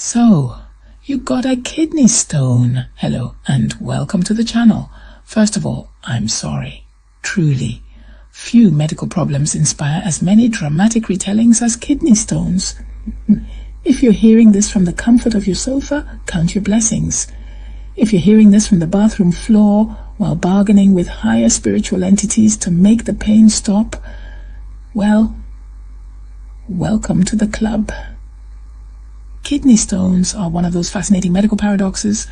So, you got a kidney stone. Hello and welcome to the channel. First of all, I'm sorry. Truly, few medical problems inspire as many dramatic retellings as kidney stones. If you're hearing this from the comfort of your sofa, count your blessings. If you're hearing this from the bathroom floor while bargaining with higher spiritual entities to make the pain stop, well, welcome to the club. Kidney stones are one of those fascinating medical paradoxes.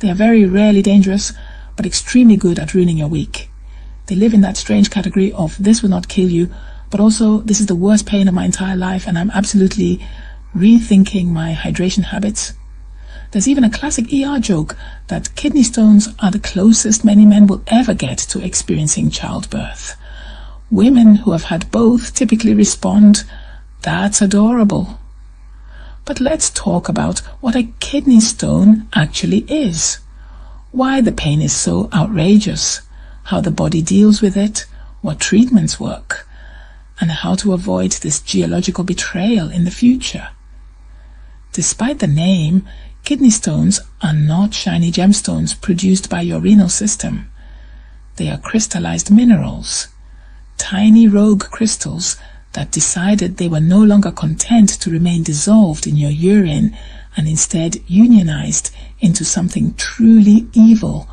They are very rarely dangerous, but extremely good at ruining your week. They live in that strange category of this will not kill you, but also this is the worst pain of my entire life and I'm absolutely rethinking my hydration habits. There's even a classic ER joke that kidney stones are the closest many men will ever get to experiencing childbirth. Women who have had both typically respond, "That's adorable." But let's talk about what a kidney stone actually is, why the pain is so outrageous, how the body deals with it, what treatments work, and how to avoid this geological betrayal in the future. Despite the name, kidney stones are not shiny gemstones produced by your renal system. They are crystallized minerals, tiny rogue crystals that decided they were no longer content to remain dissolved in your urine and instead unionized into something truly evil.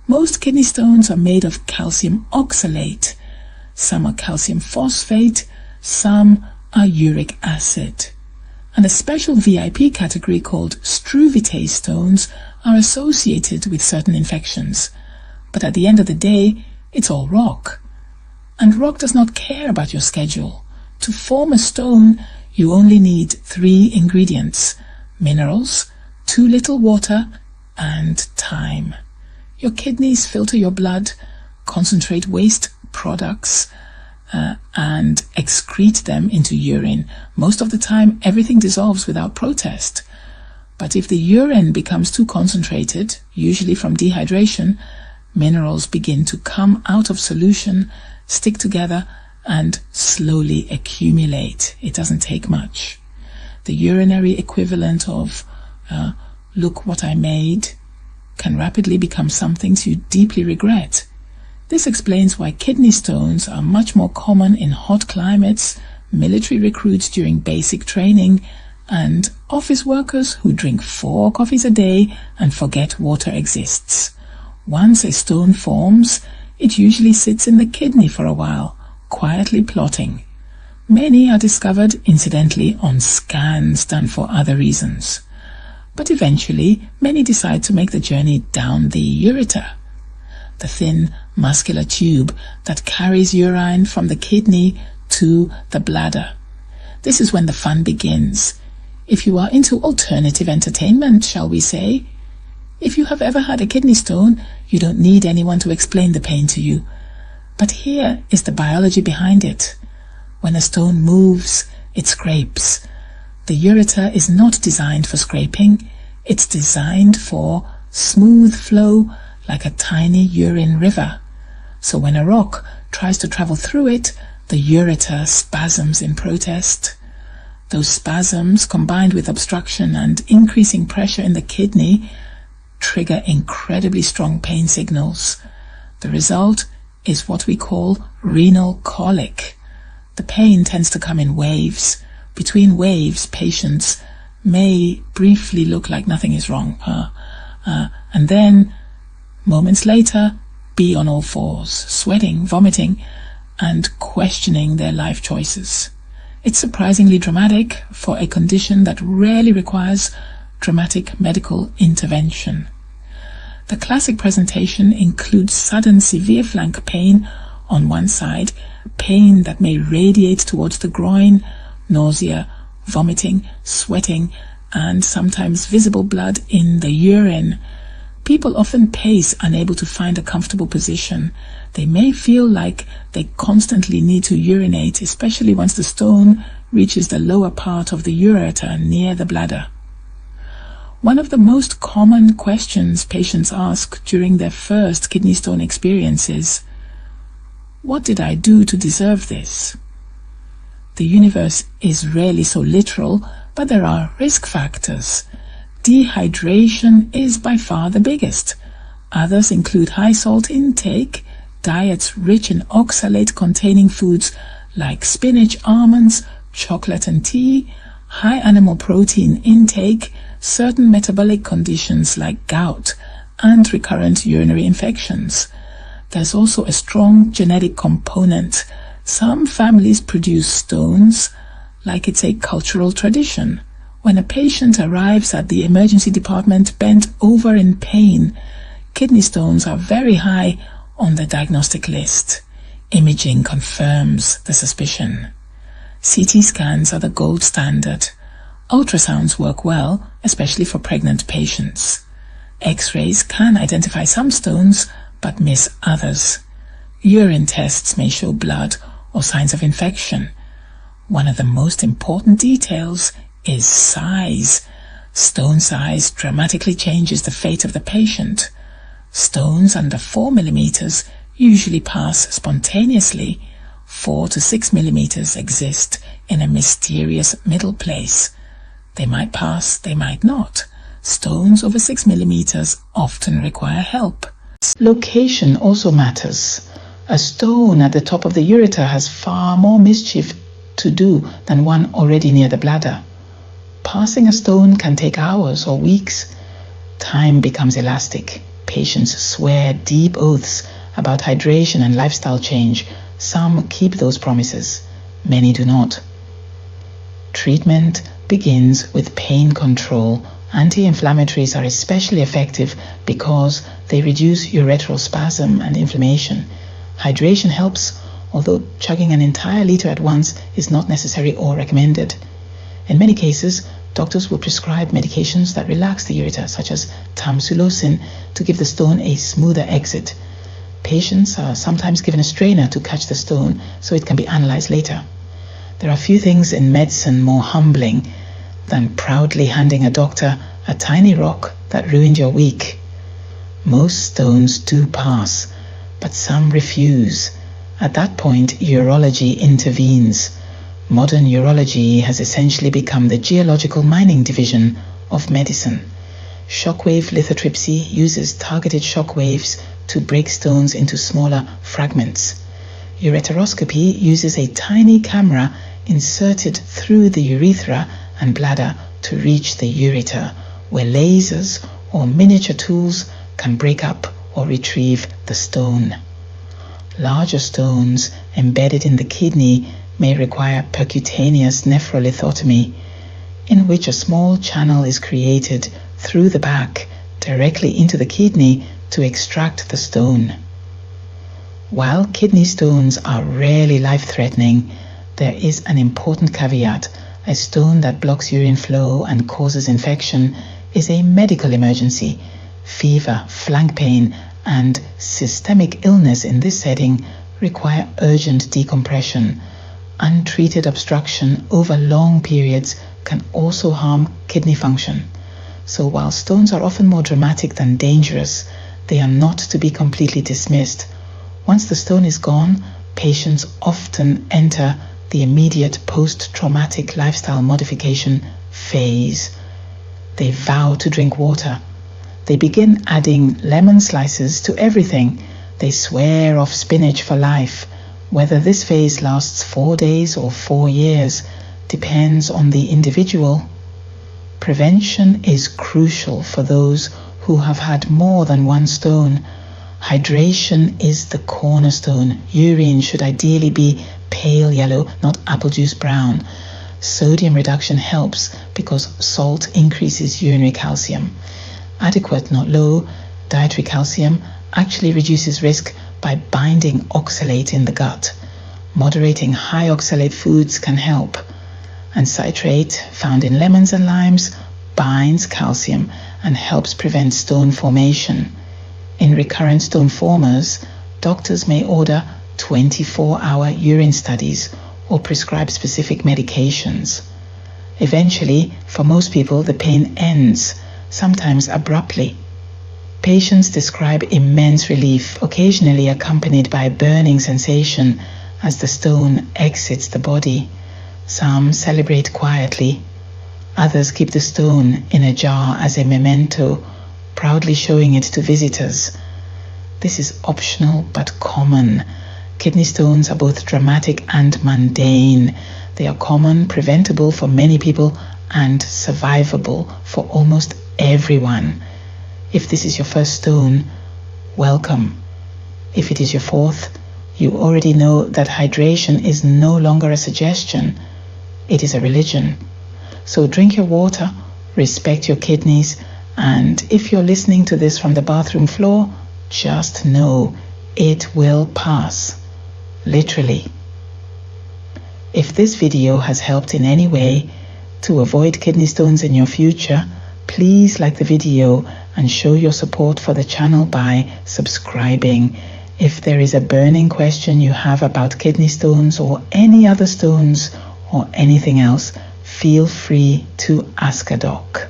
Most kidney stones are made of calcium oxalate. Some are calcium phosphate, some are uric acid. And a special VIP category called struvitase stones are associated with certain infections. But at the end of the day, it's all rock. And rock does not care about your schedule. To form a stone, you only need 3 ingredients: minerals, too little water, and time. Your kidneys filter your blood, concentrate waste products, and excrete them into urine. Most of the time, everything dissolves without protest. But if the urine becomes too concentrated, usually from dehydration, minerals begin to come out of solution, stick together, and slowly accumulate. It doesn't take much. The urinary equivalent of look what I made can rapidly become something you deeply regret. This explains why kidney stones are much more common in hot climates, military recruits during basic training, and office workers who drink 4 coffees a day and forget water exists. Once a stone forms, it usually sits in the kidney for a while, quietly plotting. Many are discovered incidentally on scans done for other reasons. But eventually, many decide to make the journey down the ureter, the thin muscular tube that carries urine from the kidney to the bladder. This is when the fun begins. If you are into alternative entertainment, shall we say, if you have ever had a kidney stone, you don't need anyone to explain the pain to you. But here is the biology behind it. When a stone moves, it scrapes. The ureter is not designed for scraping. It's designed for smooth flow like a tiny urine river. So when a rock tries to travel through it, the ureter spasms in protest. Those spasms, combined with obstruction and increasing pressure in the kidney, trigger incredibly strong pain signals. The result is what we call renal colic. The pain tends to come in waves. Between waves, patients may briefly look like nothing is wrong, and then, moments later, be on all fours, sweating, vomiting, and questioning their life choices. It's surprisingly dramatic for a condition that rarely requires dramatic medical intervention. The classic presentation includes sudden severe flank pain on one side, pain that may radiate towards the groin, nausea, vomiting, sweating, and sometimes visible blood in the urine. People often pace, unable to find a comfortable position. They may feel like they constantly need to urinate, especially once the stone reaches the lower part of the ureter near the bladder. One of the most common questions patients ask during their first kidney stone experience is, "What did I do to deserve this?" The universe is rarely so literal, but there are risk factors. Dehydration is by far the biggest. Others include high salt intake, diets rich in oxalate-containing foods like spinach, almonds, chocolate and tea, high animal protein intake, certain metabolic conditions like gout, and recurrent urinary infections. There's also a strong genetic component. Some families produce stones like it's a cultural tradition. When a patient arrives at the emergency department bent over in pain, kidney stones are very high on the diagnostic list. Imaging confirms the suspicion. CT scans are the gold standard. Ultrasounds work well, especially for pregnant patients. X-rays can identify some stones, but miss others. Urine tests may show blood or signs of infection. One of the most important details is size. Stone size dramatically changes the fate of the patient. Stones under 4 millimeters usually pass spontaneously. 4 to 6 millimeters exist in a mysterious middle place. They might pass, they might not. Stones over 6 millimeters often require help. Location also matters. A stone at the top of the ureter has far more mischief to do than one already near the bladder. Passing a stone can take hours or weeks. Time becomes elastic. Patients swear deep oaths about hydration and lifestyle change. Some keep those promises. Many do not. Treatment begins with pain control. Anti-inflammatories are especially effective because they reduce ureteral spasm and inflammation. Hydration helps, although chugging an entire liter at once is not necessary or recommended. In many cases, doctors will prescribe medications that relax the ureter, such as tamsulosin, to give the stone a smoother exit. Patients are sometimes given a strainer to catch the stone so it can be analyzed later. There are few things in medicine more humbling than proudly handing a doctor a tiny rock that ruined your week. Most stones do pass, but some refuse. At that point, urology intervenes. Modern urology has essentially become the geological mining division of medicine. Shockwave lithotripsy uses targeted shock waves to break stones into smaller fragments. Ureteroscopy uses a tiny camera inserted through the urethra and bladder to reach the ureter, where lasers or miniature tools can break up or retrieve the stone. Larger stones embedded in the kidney may require percutaneous nephrolithotomy, in which a small channel is created through the back directly into the kidney to extract the stone. While kidney stones are rarely life-threatening, there is an important caveat. A stone that blocks urine flow and causes infection is a medical emergency. Fever, flank pain, and systemic illness in this setting require urgent decompression. Untreated obstruction over long periods can also harm kidney function. So while stones are often more dramatic than dangerous, they are not to be completely dismissed. Once the stone is gone, patients often enter the immediate post-traumatic lifestyle modification phase. They vow to drink water. They begin adding lemon slices to everything. They swear off spinach for life. Whether this phase lasts 4 days or 4 years depends on the individual. Prevention is crucial for those who have had more than one stone. Hydration is the cornerstone. Urine should ideally be pale yellow, not apple juice brown. Sodium reduction helps because salt increases urinary calcium. Adequate, not low, dietary calcium actually reduces risk by binding oxalate in the gut. Moderating high oxalate foods can help. And citrate, found in lemons and limes, binds calcium and helps prevent stone formation. In recurrent stone formers, doctors may order 24-hour urine studies or prescribe specific medications. Eventually, for most people, the pain ends, sometimes abruptly. Patients describe immense relief, occasionally accompanied by a burning sensation as the stone exits the body. Some celebrate quietly. Others keep the stone in a jar as a memento, proudly showing it to visitors. This is optional but common. Kidney stones are both dramatic and mundane. They are common, preventable for many people, and survivable for almost everyone. If this is your first stone, welcome. If it is your fourth, you already know that hydration is no longer a suggestion. It is a religion. So drink your water, respect your kidneys, and if you're listening to this from the bathroom floor, just know it will pass. Literally. If this video has helped in any way to avoid kidney stones in your future, please like the video and show your support for the channel by subscribing. If there is a burning question you have about kidney stones or any other stones or anything else, feel free to Askadoc.